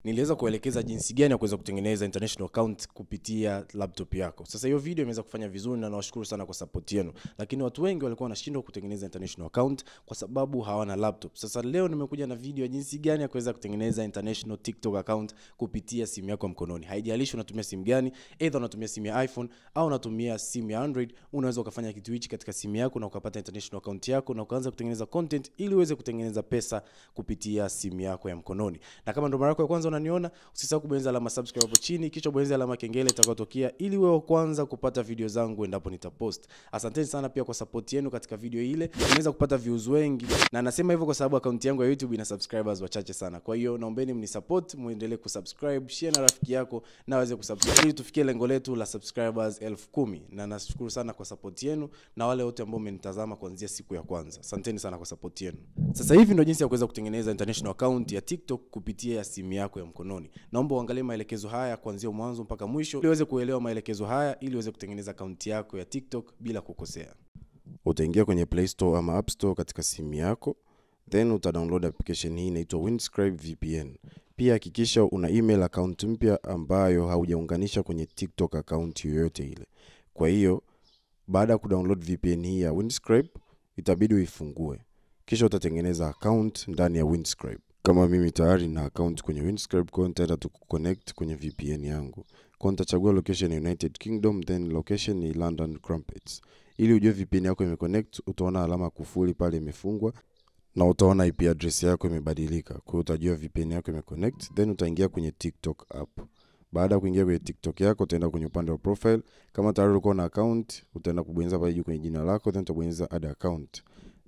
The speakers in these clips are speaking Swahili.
Niliweza kuelekeza jinsi gani ya kuweza kutengeneza international account kupitia laptop yako. Sasa hiyo video imeweza kufanya vizuri na nawashukuru sana kwa support yenu. Lakini watu wengi walikuwa wanashindwa kutengeneza international account kwa sababu hawana laptop. Sasa leo nimekuja na video ya jinsi gani ya kuweza kutengeneza international TikTok account kupitia simu yako mkononi. Haijalishi unatumia simu gani, either unatumia simu ya iPhone au unatumia simu ya Android, unaweza ukafanya kitu hichi katika simu yako na ukapata international account yako na ukaanza kutengeneza content ili uweze kutengeneza pesa kupitia simu yako ya mkononi. Na kama ndo mara yako ya kwanza unaniona, usisahau kubonyeza alama subscribe hapo chini, kisha bonyeza alama kengele itakayotokea ili wewe kwanza kupata video zangu endapo nitapost. Asanteni sana pia kwa support yenu katika video ile. Nimeweza kupata views wengi na nasema hivyo kwa sababu account yangu ya YouTube ina subscribers wachache sana. Kwa hiyo naombeni mnisupport, muendelee kusubscribe, share na rafiki yako na aweze kusubscribe ili tufikie lengo letu la subscribers 10,000. Na nashukuru sana kwa support yenu na wale wote ambao mmenitazama kuanzia siku ya kwanza. Asanteni sana kwa support yenu. Sasa hivi ndio jinsi ya kuweza kutengeneza international account ya TikTok kupitia simu yako ya mkononi. Naomba uangalie maelekezo haya kuanzia mwanzo mpaka mwisho ili uweze kuelewa maelekezo haya ili uweze kutengeneza account yako ya TikTok bila kukosea. Utaingia kwenye Play Store ama App Store katika simu yako, then utadownload application hii inaitwa Windscribe VPN. Pia hakikisha una email account mpya ambayo haujaunganisha kwenye TikTok account yoyote ile. Kwa hiyo baada ya kudownload VPN hii ya Windscribe, itabidi uifungue. Kisha utatengeneza account ndani ya Windscribe. Kama mimi tayari na account kwenye Windscribe, kwa nitaenda tu connect kwenye VPN yangu. Kwa nitachagua location ya United Kingdom, then location ni London Crumpets. Ili ujue VPN yako imeconnect, utaona alama kufuli pale imefungwa na utaona IP address yako imebadilika. Kwa hiyo utajua VPN yako imeconnect, then utaingia kwenye TikTok app. Baada ya kuingia kwenye TikTok yako, utaenda kwenye upande wa profile. Kama tayari uko na account, utaenda kubonyeza pale juu kwenye jina lako, then utabonyeza add account.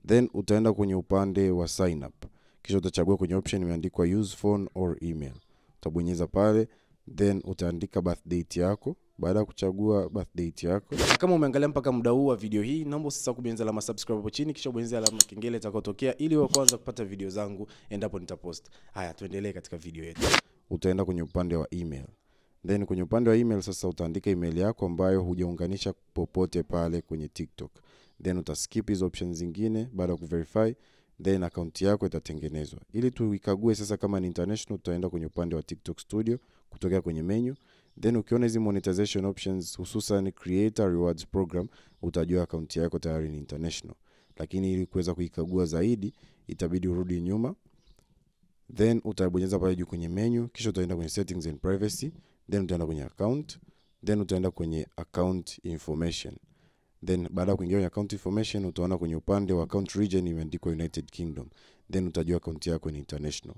Then utaenda kwenye upande wa sign up. Kisha utachagua kwenye option imeandikwa use phone or email. Utabonyeza pale, then utaandika birth date yako. Baada ya kuchagua birth date yako, kama umeangalia mpaka muda huu wa video hii, naomba usisahau kubonyeza alama subscribe hapo chini, kisha bonyeza alama kengele itakayotokea ili wewe kwanza kupata video zangu endapo nitapost. Haya, tuendelee katika video yetu. Utaenda kwenye upande wa email. Then kwenye upande wa email sasa utaandika email yako ambayo hujaunganisha popote pale kwenye TikTok. Then utaskip hizo options zingine baada ya kuverify, then account yako itatengenezwa. Ili tuikague sasa kama ni international, utaenda kwenye upande wa TikTok Studio kutokea kwenye menu. Then ukiona hizi monetization options hususan creator rewards program, utajua account yako tayari ni international. Lakini ili kuweza kuikagua zaidi, itabidi urudi nyuma. Then utabonyeza pale juu kwenye menu, kisha utaenda kwenye settings and privacy, then utaenda kwenye account, then utaenda kwenye account information. Then baada ya kuingia kwenye account information, utaona kwenye upande wa account region imeandikwa United Kingdom. Then utajua account yako ni international.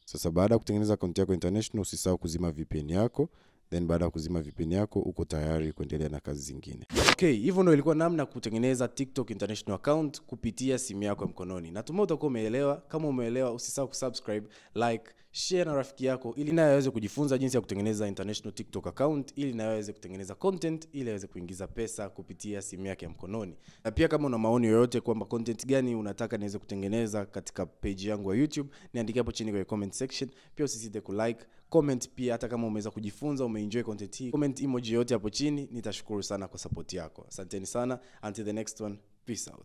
Sasa baada ya kutengeneza account yako international, usisahau kuzima VPN yako. Then baada ya kuzima VPN yako, uko tayari kuendelea na kazi zingine. Okay, hivyo ndio ilikuwa namna ya kutengeneza TikTok international account kupitia simu yako ya mkononi. Natumai utakuwa umeelewa. Kama umeelewa, usisahau kusubscribe, like, share na rafiki yako ili naye aweze kujifunza jinsi ya kutengeneza international TikTok account, ili naye aweze kutengeneza content, ili aweze kuingiza pesa kupitia simu yake ya mkononi. Na pia kama una maoni yoyote kwamba content gani unataka niweze kutengeneza katika page yangu ya YouTube, niandikie hapo chini kwenye comment section. Pia usisite kulike, comment pia hata kama umeweza kujifunza, umeenjoy content hii. Comment emoji yote hapo chini, nitashukuru sana kwa support yako. Asanteni sana. Until the next one. Peace out.